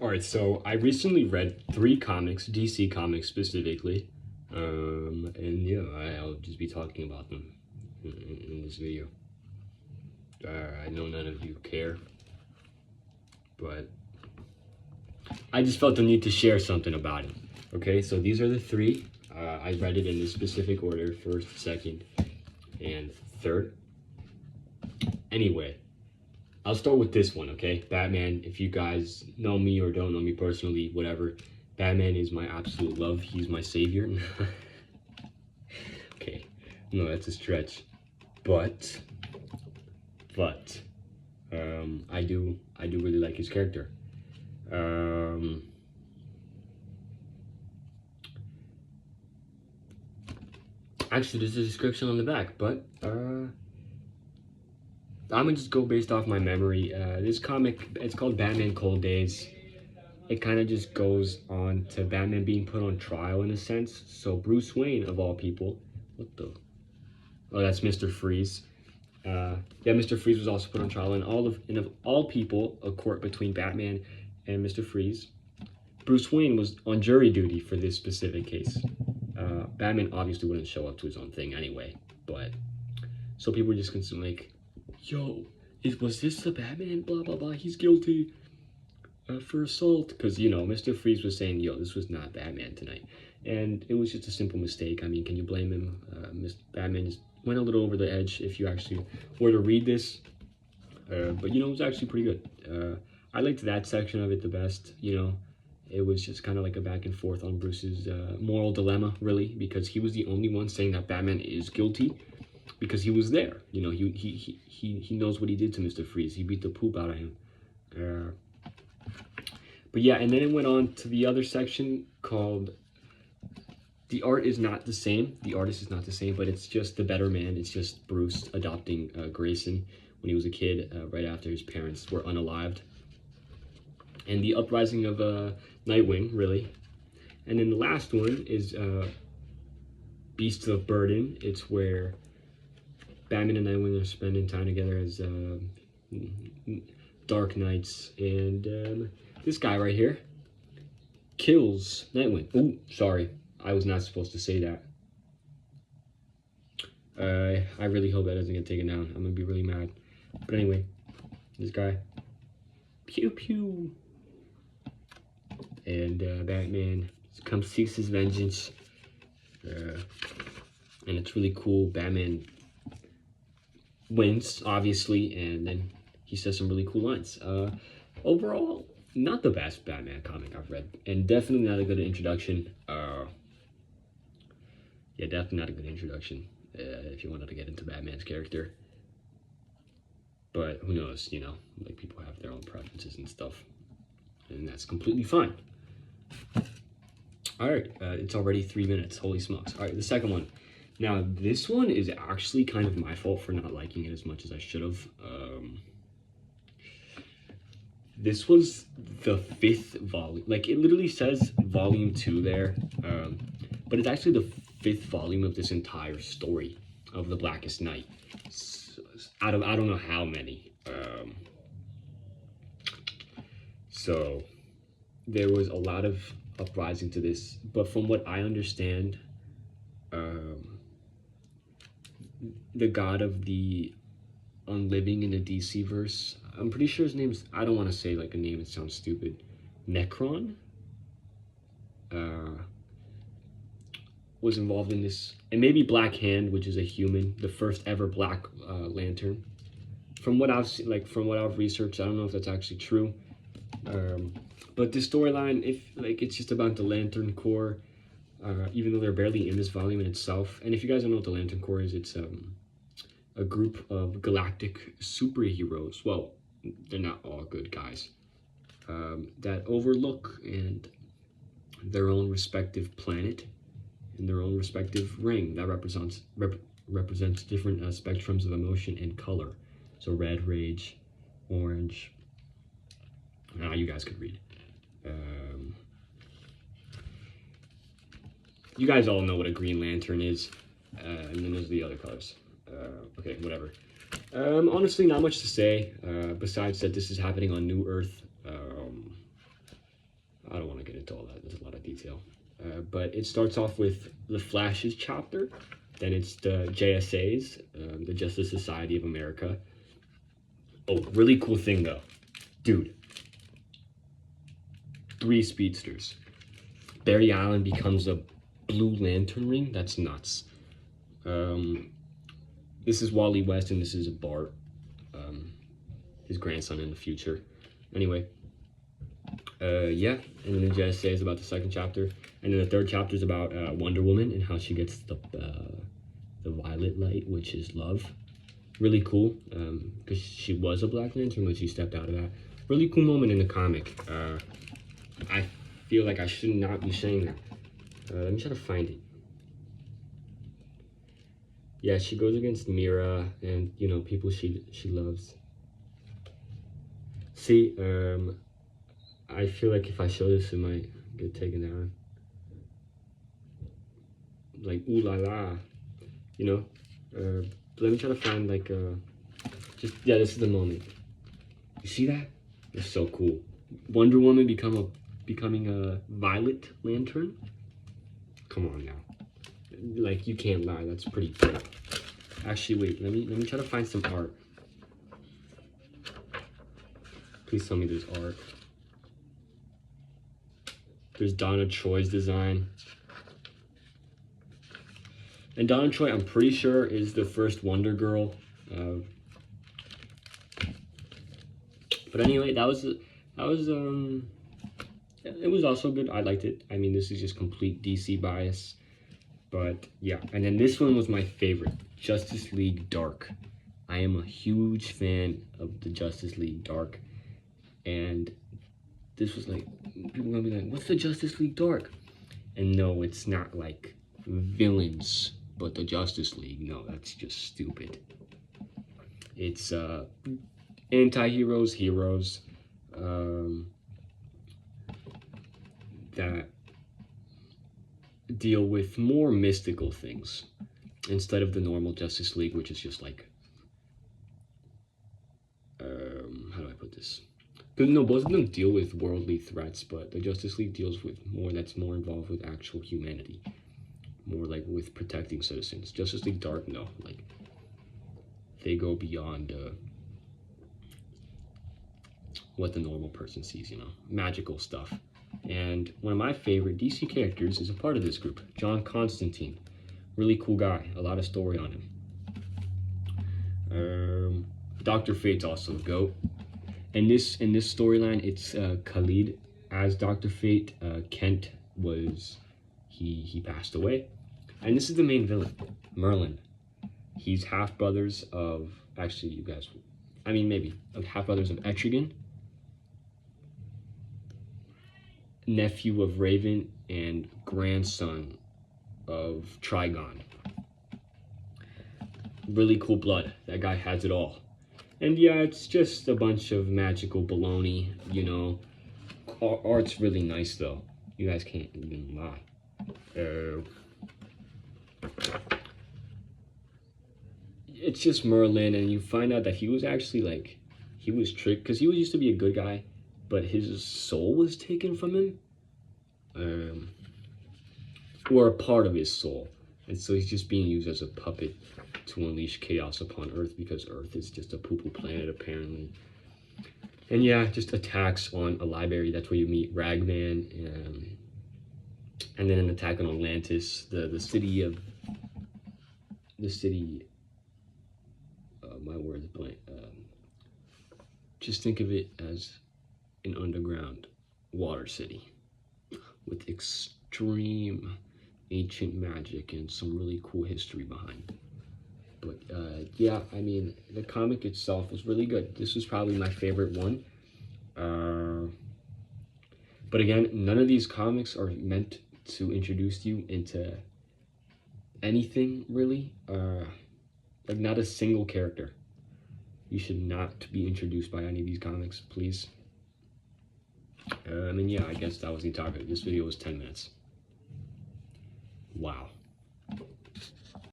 All right, so I recently read 3 comics, DC comics specifically, and yeah, I'll just be talking about them in this video. I know none of you care, but I just felt the need to share something about it. Okay, so these are the 3. I read it in this specific order: first, second, and third. Anyway, I'll start with this one, okay? Batman, if you guys know me or don't know me personally, whatever, Batman is my absolute love. He's my savior. Okay, no, that's a stretch. But, I do really like his character. Actually, there's a description on the back, but, I'm gonna just go based off my memory. This comic, it's called Batman Cold Days. It kind of just goes on to Batman being put on trial in a sense. So Bruce Wayne, of all people, what the? Oh, that's Mr. Freeze. Yeah, Mr. Freeze was also put on trial, and of all people, a court between Batman and Mr. Freeze. Bruce Wayne was on jury duty for this specific case. Batman obviously wouldn't show up to his own thing anyway, but so people were just constantly like, "Yo, was this the Batman? Blah blah blah. He's guilty." For assault, because Mr. Freeze was saying, "Yo, this was not Batman tonight," and it was just a simple mistake. I mean, can you blame him? Batman just went a little over the edge if you actually were to read this, but it was actually pretty good. I liked that section of it the best. It was just kind of like a back and forth on Bruce's moral dilemma, really, because he was the only one saying that Batman is guilty, because he was there. He knows what he did to Mr. Freeze. He beat the poop out of him. But yeah, and then it went on to the other section called The Art is Not the Same. The artist is not the same, but it's just the better man. It's just Bruce adopting Grayson when he was a kid, right after his parents were unalived. And the uprising of Nightwing, really. And then the last one is Beasts of Burden. It's where Batman and Nightwing are spending time together as Dark Knights, and this guy right here kills Nightwing. Oh, sorry, I was not supposed to say that. I really hope that doesn't get taken down. I'm gonna be really mad. But anyway, this guy, pew pew, and Batman comes seeks his vengeance, and it's really cool. Batman wins, obviously, and then he says some really cool lines. Overall, not the best Batman comic I've read, and definitely not a good introduction. Yeah, definitely not a good introduction if you wanted to get into Batman's character. But who knows, like people have their own preferences and stuff, and that's completely fine. All right, it's already 3 minutes. Holy smokes! All right, the second one. Now, this one is actually kind of my fault for not liking it as much as I should have. This was the 5th volume. Like, it literally says volume 2 there, but it's actually the 5th volume of this entire story of the Blackest Night. So, I don't know how many. So there was a lot of uprising to this, but from what I understand, the god of the unliving in the DC verse, I'm pretty sure his name's, I don't want to say like a name, it sounds stupid, Necron, was involved in this, and maybe Black Hand, which is a human, the first ever Black Lantern. From what I've seen, like from what I've researched, I don't know if that's actually true, but this storyline, it's just about the Lantern Corps, even though they're barely in this volume in itself. And if you guys don't know what the Lantern Corps is, it's a group of galactic superheroes. Well, they're not all good guys, that overlook and their own respective planet and their own respective ring that represents different spectrums of emotion and color. So red, rage, orange. Now you guys could read. You guys all know what a Green Lantern is, and then there's the other colors. Okay, whatever. Honestly, not much to say, besides that this is happening on New Earth. I don't want to get into all that. There's a lot of detail. But it starts off with the Flash's chapter. Then it's the JSA's, the Justice Society of America. Oh, really cool thing though. Dude. 3 speedsters. Barry Allen becomes a Blue Lantern ring. That's nuts. This is Wally West and this is Bart. His grandson in the future. Anyway. Yeah, and then the JSA is about the 2nd chapter. And then the 3rd chapter is about Wonder Woman and how she gets the violet light, which is love. Really cool, because she was a Black Lantern, but she stepped out of that. Really cool moment in the comic. I feel like I should not be saying that. Let me try to find it. Yeah, she goes against Mira and, you know, people she loves. See, I feel like if I show this, it might get taken down. Like, ooh la la, you know? Let me try to find, like, yeah, this is the moment. You see that? It's so cool. Wonder Woman becoming a Violet Lantern? Come on now. Like, you can't lie, that's pretty cool. Actually, wait, let me try to find some art. Please tell me there's art. There's Donna Troy's design. And Donna Troy, I'm pretty sure, is the first Wonder Girl. But anyway, it was also good. I liked it. I mean, this is just complete DC bias. But yeah, and then this one was my favorite, Justice League Dark. I am a huge fan of the Justice League Dark. And this was like, people are gonna be like, what's the Justice League Dark? And no, it's not like villains, but the Justice League. No, that's just stupid. It's anti-heroes, heroes, that deal with more mystical things instead of the normal Justice League, which is just like, how do I put this? No, both of them deal with worldly threats, but the Justice League deals with more that's more involved with actual humanity, more like with protecting citizens. Justice League Dark, no, like they go beyond what the normal person sees, you know, magical stuff. And one of my favorite DC characters is a part of this group, John Constantine. Really cool guy, a lot of story on him. Dr. Fate's also a GOAT. In this storyline, it's Khalid as Dr. Fate. Kent was, he passed away. And this is the main villain, Merlin. He's half-brothers of, actually you guys, I mean maybe, half-brothers of Etrigan, nephew of Raven, and grandson of Trigon. Really cool blood. That guy has it all. And yeah, it's just a bunch of magical baloney, you know. Art's really nice though. You guys can't even lie. It's just Merlin, and you find out that he was actually like, he was tricked, because he used to be a good guy, but his soul was taken from him. Or a part of his soul. And so he's just being used as a puppet to unleash chaos upon Earth, because Earth is just a poo-poo planet apparently. And yeah, just attacks on a library. That's where you meet Ragman, and then an attack on Atlantis, the city, my word's blank. Just think of it as an underground water city with extreme ancient magic and some really cool history behind it. But yeah, I mean, the comic itself was really good. This was probably my favorite one. But again, none of these comics are meant to introduce you into anything really. Like not a single character. You should not be introduced by any of these comics, please. And yeah, I guess that was the entire video. This video was 10 minutes. Wow.